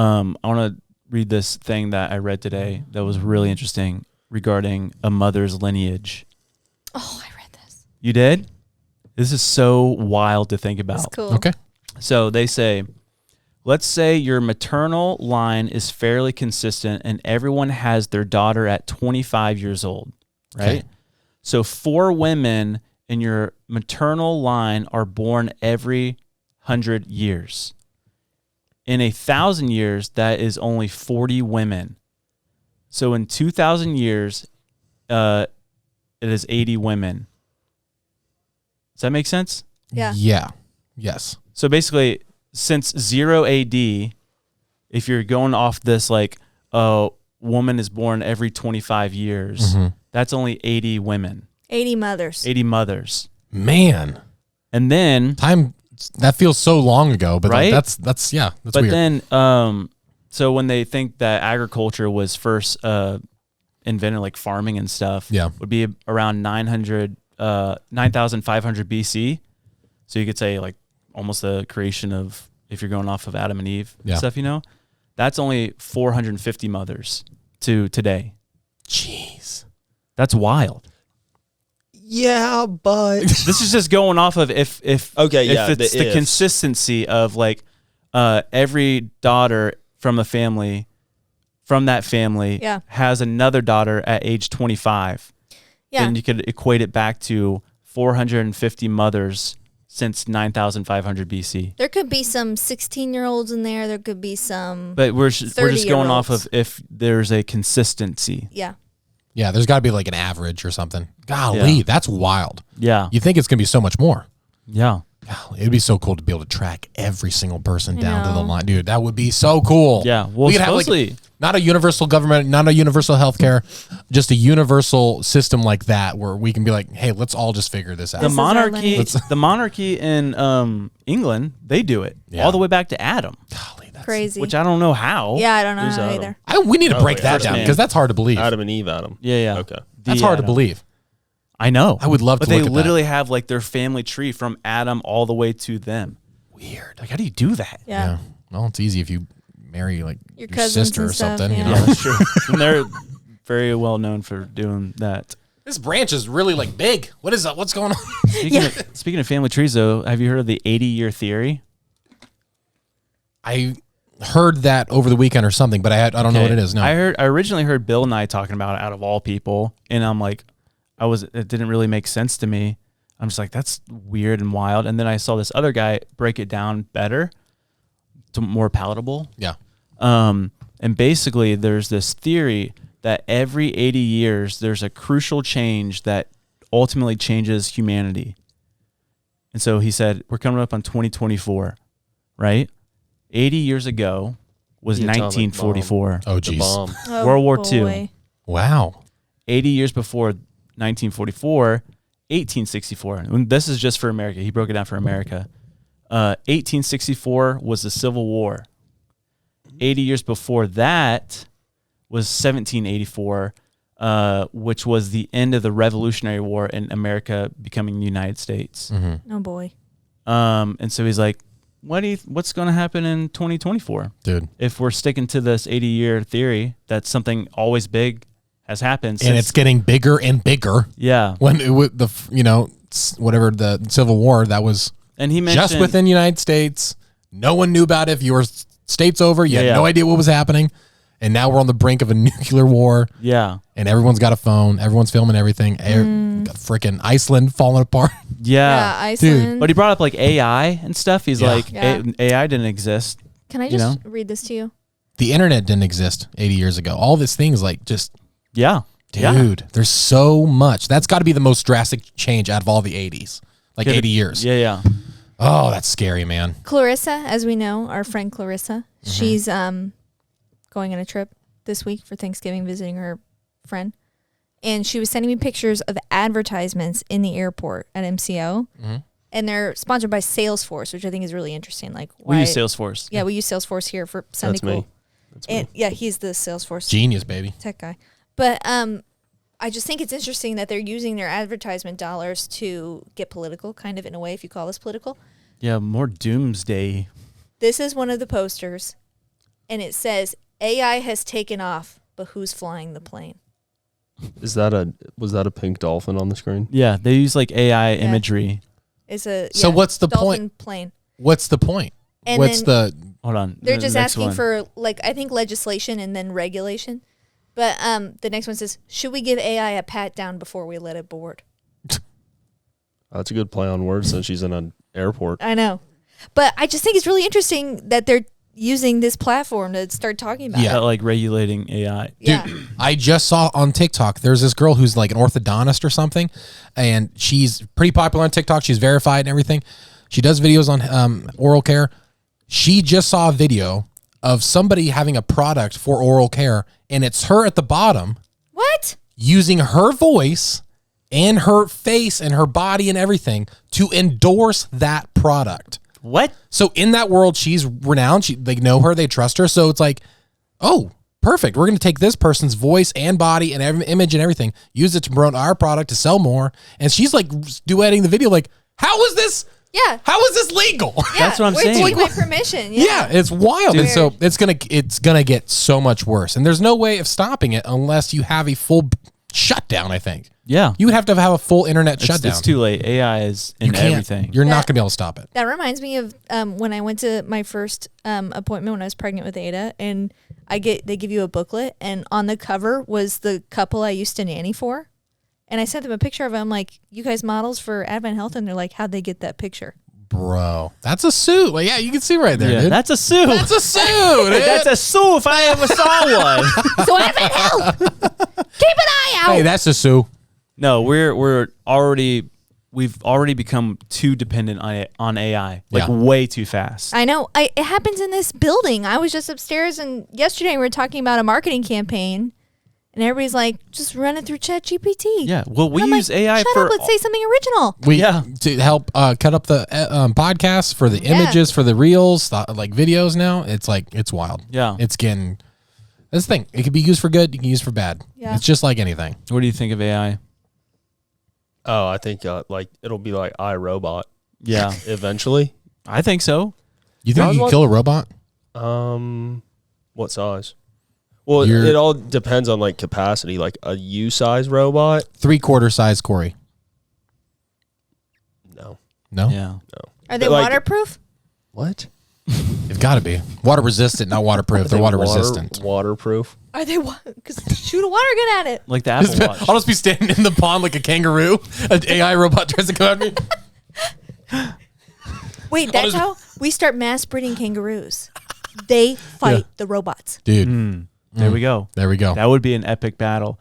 I want to read this thing that I read today that was really interesting regarding a mother's lineage. Oh, I read this. You did? This is so wild to think about. That's cool. Okay. So they say, let's say your maternal line is fairly consistent and everyone has their daughter at 25 years old, right? Okay. So 4 women in your maternal line are born every 100 years. In 1,000 years, that is only 40 women. So in 2,000 years, it is 80 women. Does that make sense? Yeah. Yeah. Yes. So basically, since 0 AD, if you're going off this like a woman is born every 25 years, that's only 80 women. 80 mothers. 80 mothers. Man. And then Time that feels so long ago, but Right? like, that's weird. then so when they think that agriculture was first invented, like farming and stuff, Yeah. would be around 9,500 BC. So you could say like almost the creation of, if you're going off of Adam and Eve and Yeah. stuff, that's only 450 mothers to today. Jeez. That's wild. Yeah, but This is just going off of if Okay, if yeah, it's the the ifs. consistency of like every daughter from a family, from that family, Yeah. has another daughter at age 25. Yeah. Then you could equate it back to 450 mothers since 9,500 BC. There could be some 16-year-olds in there. There could be some. But we're just going off 30-year-olds. of if there's a consistency. Yeah. Yeah, there's got to be like an average or something. Golly, Yeah. that's wild. Yeah. You think it's going to be so much more. Yeah. Golly, it'd be so cool to be able to track every single person I down to the know. line. Dude, that would be so cool. Yeah. Well, We could have, like, supposedly, not a universal government, not a universal healthcare, just a universal system like that where we can be like, hey, let's all just figure this out. the This is our monarchy, lineage. the monarchy in England, they do it Yeah. all the way back to Adam, Golly, that's, Crazy. which I don't know how. Yeah, I don't know Who's how Adam? either. we need to Oh, break wait, that first down man. because that's hard to believe. Adam and Eve, Adam. Yeah. Okay. That's The hard to Adam. believe. I know. I would love but to they look at literally have like their family tree from Adam all the way to them. Weird. Like, how do you do that? Yeah. Well, it's easy if you marry like Your your cousins sister and or stuff, something. yeah. You know? That's true. And they're very well known for doing that. This branch is really like big. What is that? What's going on? Speaking of family trees, though, have you heard of the 80-year theory? I heard that over the weekend or something, but I don't know what it is. No. I originally heard Bill and I talking about it out of all people, and I'm like, it didn't really make sense to me. I'm just like, that's weird and wild. And then I saw this other guy break it down better, to more palatable. Yeah. And basically, there's this theory that every 80 years, there's a crucial change that ultimately changes humanity. And so he said, we're coming up on 2024, right? 80 years ago was The atomic 1944. Oh, The geez. bomb. Oh, World War II. boy. Wow. 80 years before 1944, 1864. And this is just for America. He broke it down for America. 1864 was the Civil War. 80 years before that was 1784, which was the end of the Revolutionary War and America becoming the United States. Oh, boy. And so he's like, what's going to happen in 2024? Dude. If we're sticking to this 80-year theory that something always big has happened. And it's getting bigger and bigger. Yeah. When whatever the Civil War, that was And he mentioned just within the United States. No one knew about it. If you were states over, you had Yeah. no idea what was happening. And now we're on the brink of a nuclear war. Yeah. And everyone's got a phone. Everyone's filming everything. Freaking Iceland falling apart. Yeah, Yeah. Iceland. But he brought up like AI and stuff. He's Yeah. like, Yeah. AI didn't exist. Can I you just read this to you? The internet didn't exist 80 years ago. All these things like just, Yeah. Yeah. dude, there's so much. That's got to be the most drastic change out of all the 80s. Like 80 years. Yeah. Yeah. Oh, that's scary, man. Clarissa, as we know, our friend Clarissa, she's going on a trip this week for Thanksgiving, visiting her friend. And she was sending me pictures of advertisements in the airport at MCO. And they're sponsored by Salesforce, which I think is really interesting. Like, We use Salesforce. Yeah, we use Salesforce here for Sunday That's Cool. me. That's me. And yeah, he's the Salesforce Genius, baby. tech guy. But I just think it's interesting that they're using their advertisement dollars to get political, kind of in a way, if you call this political. Yeah. More doomsday. This is one of the posters and it says AI has taken off, but who's flying the plane? Was that a pink dolphin on the screen? Yeah, they use like AI imagery. It's a So what's the dolphin point? plane. What's the point? And What's the Hold on. They're the just next asking one. for like I think legislation and then regulation. But the next one says, should we give AI a pat down before we let it board? That's a good play on words since she's in an airport. I know. But I just think it's really interesting that they're using this platform to start talking about Yeah. it. Like regulating AI. Yeah. Dude, I just saw on TikTok, there's this girl who's like an orthodontist or something, and she's pretty popular on TikTok. She's verified and everything. She does videos on oral care. She just saw a video of somebody having a product for oral care, and it's her at the bottom What? using her voice and her face and her body and everything to endorse that product. What? So in that world, she's renowned. They know her, they trust her. So it's like, oh, perfect. We're going to take this person's voice and body and every image and everything, use it to promote our product to sell more. And she's like duetting the video, like, how is this? Yeah. How is this legal? Yeah. That's what I'm where'd saying. you get my permission. Yeah, it's wild. Dude. And so it's gonna get so much worse. And there's no way of stopping it unless you have a full shutdown, I think. Yeah. You would have to have a full internet shutdown. It's too late. AI is You in can't- everything. You're not That- gonna be able to stop it. That reminds me of when I went to my first appointment when I was pregnant with Ada, and they give you a booklet, and on the cover was the couple I used to nanny for, and I sent them a picture of them, like, you guys models for Advent Health, and they're like, how'd they get that picture? Bro, that's a suit. Like, yeah, you can see right there, Yeah, dude. that's a suit. That's a suit. dude. That's a suit if I ever saw one. So Advent Health, keep an eye out. Hey, that's a sue. No, we've already become too dependent on AI, like Yeah. way too fast. I know. It happens in this building. I was just upstairs, and yesterday we were talking about a marketing campaign, and everybody's like, just run it through ChatGPT. Yeah, well, we And I'm use like, AI Shut for up, let's say something original. We to help cut up the podcasts for the images for the reels, like videos. Now it's wild. Yeah. it's getting this thing. It can be used for good. You can use for bad. Yeah. It's just like anything. What do you think of AI? Oh, I think like it'll be like iRobot Yeah, eventually. I think so. You think you can kill a robot? What size? Well, it all depends on like capacity. Like a U-size robot. 3/4 size Corey. No. No, Yeah. Are they Like- waterproof? What? they've got to be water resistant, not waterproof. They're water resistant. Waterproof. Are they? Because shoot a water gun at it. Like the Apple Watch. I'll just be standing in the pond like a kangaroo. An AI robot tries to come at me. Wait, that's how we start mass breeding kangaroos. They fight the robots. Dude, There we go. there we go. That would be an epic battle.